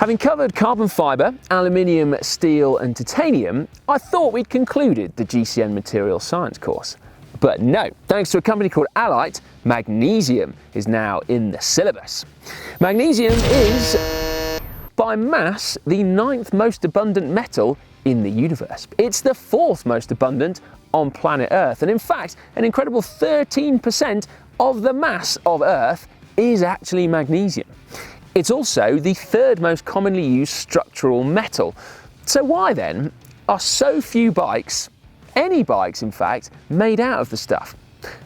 Having covered carbon fibre, aluminium, steel and titanium, I thought we'd concluded the GCN material science course. But no, thanks to a company called Allite, magnesium is now in the syllabus. Magnesium is, by mass, the 9th most abundant metal in the universe. It's the 4th most abundant on planet Earth, and in fact, an incredible 13% of the mass of Earth is actually magnesium. It's also the 3rd most commonly used structural metal. So why then are so few bikes, any bikes in fact, made out of the stuff?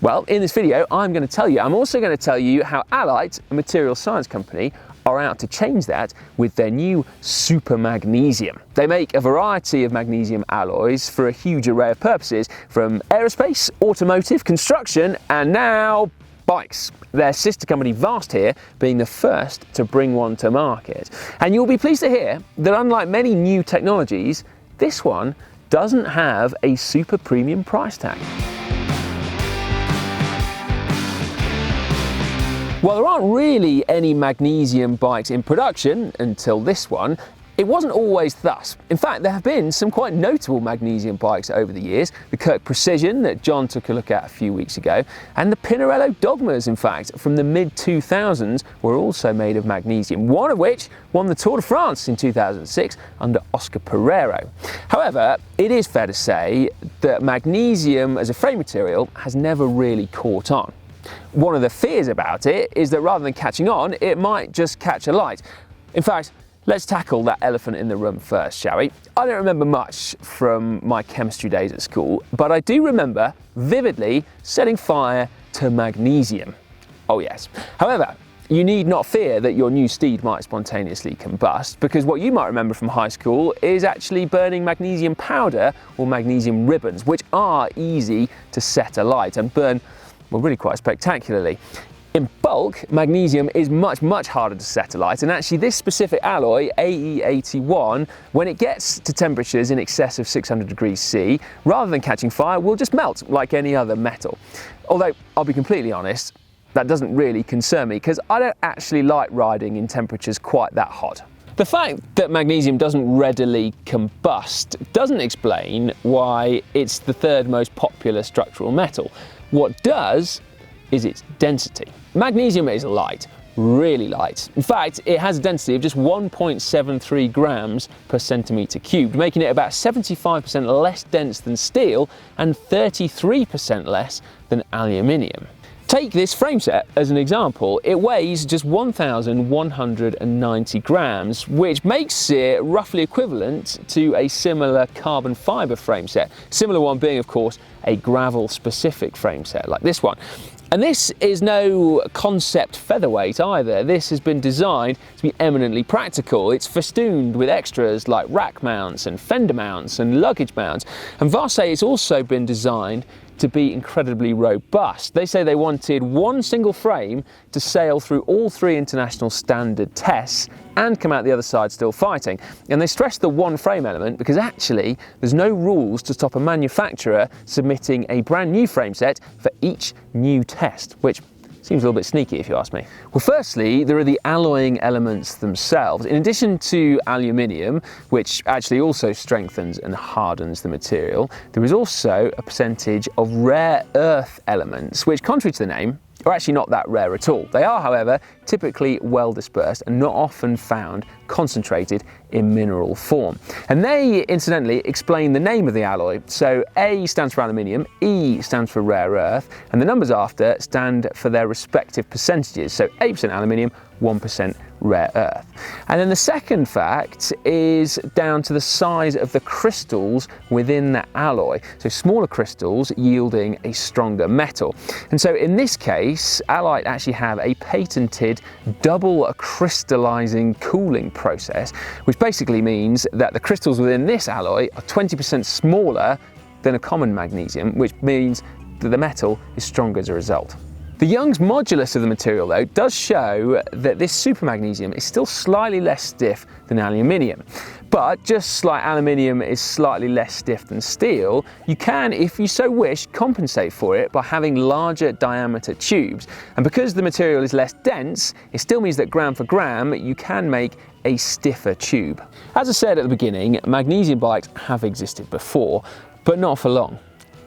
Well, in this video I'm going to tell you. I'm also going to tell you how Allite, a material science company, are out to change that with their new super magnesium. They make a variety of magnesium alloys for a huge array of purposes, from aerospace, automotive, construction, and now bikes. Their sister company Vaast here being the first to bring one to market. And you'll be pleased to hear that unlike many new technologies, this one doesn't have a super premium price tag. While there aren't really any magnesium bikes in production until this one, it wasn't always thus. In fact, there have been some quite notable magnesium bikes over the years. The Kirk Precision that John took a look at a few weeks ago, and the Pinarello Dogmas, in fact, from the mid-2000s were also made of magnesium, one of which won the Tour de France in 2006 under Oscar Pereiro. However, it is fair to say that magnesium as a frame material has never really caught on. One of the fears about it is that rather than catching on, it might just catch alight. In fact, let's tackle that elephant in the room first, shall we? I don't remember much from my chemistry days at school, but I do remember vividly setting fire to magnesium. Oh yes. However, you need not fear that your new steed might spontaneously combust, because what you might remember from high school is actually burning magnesium powder or magnesium ribbons, which are easy to set alight and burn, well, really quite spectacularly. In bulk, magnesium is much harder to set alight, and actually this specific alloy, AE81, when it gets to temperatures in excess of 600 degrees C, rather than catching fire, will just melt like any other metal. Although, I'll be completely honest, that doesn't really concern me, because I don't actually like riding in temperatures quite that hot. The fact that magnesium doesn't readily combust doesn't explain why it's the 3rd most popular structural metal. What does is its density. Magnesium is light, really light. In fact, it has a density of just 1.73 grams per centimetre cubed, making it about 75% less dense than steel and 33% less than aluminium. Take this frame set as an example. It weighs just 1,190 grams, which makes it roughly equivalent to a similar carbon fibre frame set. Similar one being, of course, a gravel-specific frame set like this one. And this is no concept featherweight either. This has been designed to be eminently practical. It's festooned with extras like rack mounts and fender mounts and luggage mounts. And Vaast say it's also been designed to be incredibly robust. They say they wanted one single frame to sail through all 3 international standard tests and come out the other side still fighting. And they stress the one frame element because actually there's no rules to stop a manufacturer submitting a brand new frame set for each new test, which seems a little bit sneaky if you ask me. Well, firstly, there are the alloying elements themselves. In addition to aluminium, which actually also strengthens and hardens the material, there is also a percentage of rare earth elements, which, contrary to the name, are actually not that rare at all. They are, however, typically well dispersed and not often found concentrated in mineral form. And they, incidentally, explain the name of the alloy. So A stands for aluminium, E stands for rare earth, and the numbers after stand for their respective percentages. So 8% aluminium, 1% rare earth. And then the second fact is down to the size of the crystals within the alloy. So smaller crystals yielding a stronger metal. And so in this case, Allite actually have a patented double crystallizing cooling process, which basically means that the crystals within this alloy are 20% smaller than a common magnesium, which means that the metal is stronger as a result. The Young's modulus of the material, though, does show that this super magnesium is still slightly less stiff than aluminium. But just like aluminium is slightly less stiff than steel, you can, if you so wish, compensate for it by having larger diameter tubes. And because the material is less dense, it still means that gram for gram, you can make a stiffer tube. As I said at the beginning, magnesium bikes have existed before, but not for long.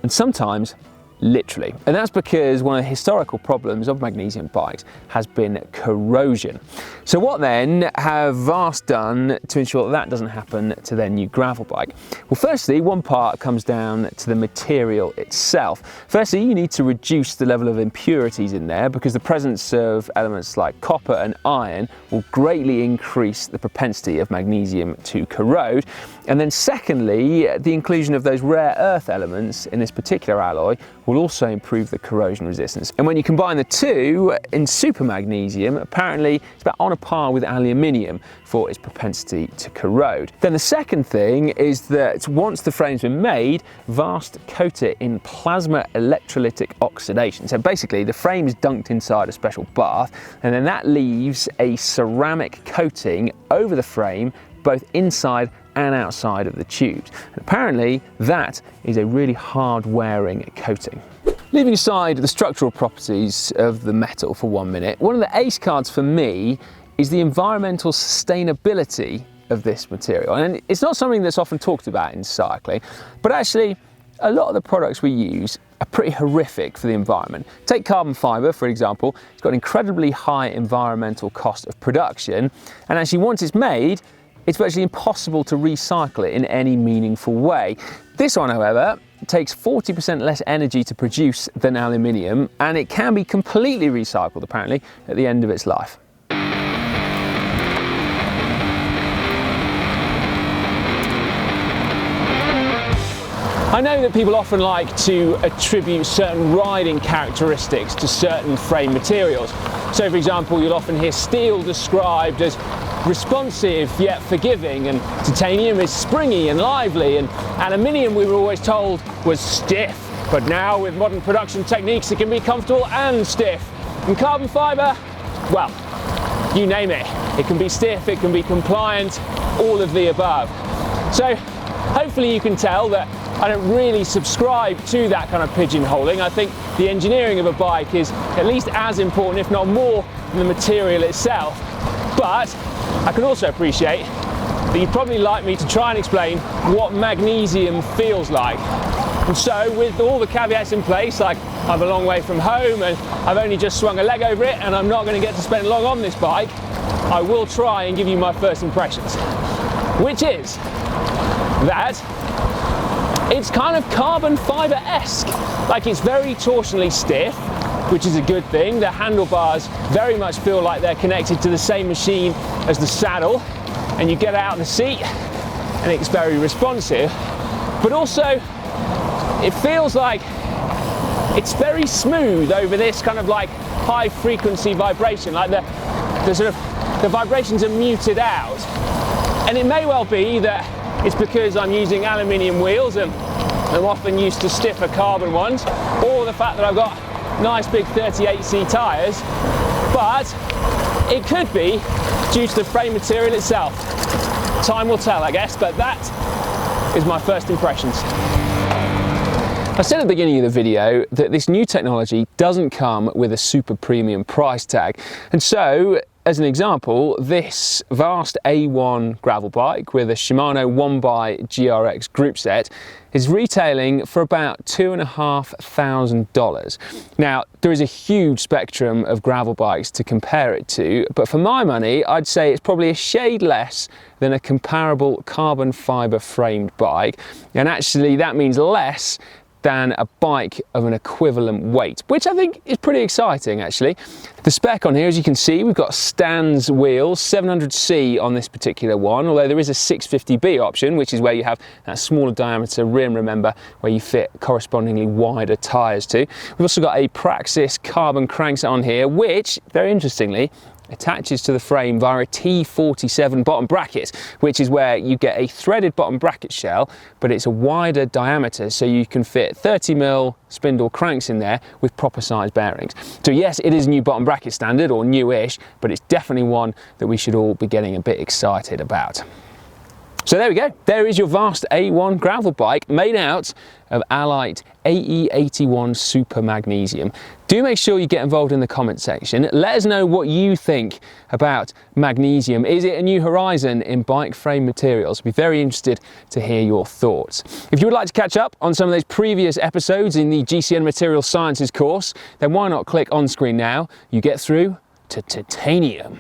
And sometimes literally. And that's because one of the historical problems of magnesium bikes has been corrosion. So what then have Vaast done to ensure that that doesn't happen to their new gravel bike? Well, firstly, one part comes down to the material itself. Firstly, you need to reduce the level of impurities in there because the presence of elements like copper and iron will greatly increase the propensity of magnesium to corrode. And then secondly, the inclusion of those rare earth elements in this particular alloy will also improve the corrosion resistance. And when you combine the two in super magnesium, apparently it's about on a par with aluminium for its propensity to corrode. Then the second thing is that once the frame's been made, Vaast coat it in plasma electrolytic oxidation. So basically the frame is dunked inside a special bath, and then that leaves a ceramic coating over the frame, both inside and outside of the tubes. And apparently that is a really hard wearing coating. Leaving aside the structural properties of the metal for 1 minute, one of the ace cards for me is the environmental sustainability of this material. And it's not something that's often talked about in cycling, but actually a lot of the products we use are pretty horrific for the environment. Take carbon fibre, for example. It's got an incredibly high environmental cost of production, and actually once it's made, it's virtually impossible to recycle it in any meaningful way. This one, however, takes 40% less energy to produce than aluminium, and it can be completely recycled, apparently, at the end of its life. I know that people often like to attribute certain riding characteristics to certain frame materials. So for example, you'll often hear steel described as responsive yet forgiving, and titanium is springy and lively, and aluminium, we were always told, was stiff, but now with modern production techniques it can be comfortable and stiff. And carbon fibre, well, you name it. It can be stiff, it can be compliant, all of the above. So hopefully you can tell that I don't really subscribe to that kind of pigeonholing. I think the engineering of a bike is at least as important, if not more, than the material itself. But I can also appreciate that you'd probably like me to try and explain what magnesium feels like. And so with all the caveats in place, like I'm a long way from home and I've only just swung a leg over it and I'm not going to get to spend long on this bike, I will try and give you my first impressions, which is that it's kind of carbon fibre-esque. Like, it's very torsionally stiff, which is a good thing. The handlebars very much feel like they're connected to the same machine as the saddle, and you get out of the seat and it's very responsive. But also it feels like it's very smooth over this kind of like high frequency vibration, like the vibrations are muted out. And it may well be that it's because I'm using aluminium wheels and I'm often used to stiffer carbon ones, or the fact that I've got nice big 38C tyres, but it could be due to the frame material itself. Time will tell, I guess, but that is my first impressions. I said at the beginning of the video that this new technology doesn't come with a super premium price tag, and so as an example, this Vaast A1 gravel bike with a Shimano 1x GRX group set is retailing for about $2,500. Now, there is a huge spectrum of gravel bikes to compare it to, but for my money, I'd say it's probably a shade less than a comparable carbon fibre framed bike, and actually that means less than a bike of an equivalent weight, which I think is pretty exciting actually. The spec on here, as you can see, we've got Stan's wheels, 700C on this particular one, although there is a 650B option, which is where you have that smaller diameter rim, remember, where you fit correspondingly wider tyres to. We've also got a Praxis carbon crankset on here, which, very interestingly, attaches to the frame via a T47 bottom bracket, which is where you get a threaded bottom bracket shell, but it's a wider diameter, so you can fit 30mm spindle cranks in there with proper size bearings. So yes, it is a new bottom bracket standard, or newish, but it's definitely one that we should all be getting a bit excited about. So there we go, there is your Vaast A1 gravel bike made out of Allite AE81 Super Magnesium. Do make sure you get involved in the comment section. Let us know what you think about magnesium. Is it a new horizon in bike frame materials? I'd be very interested to hear your thoughts. If you would like to catch up on some of those previous episodes in the GCN Material Sciences course, then why not click on screen now? You get through to titanium.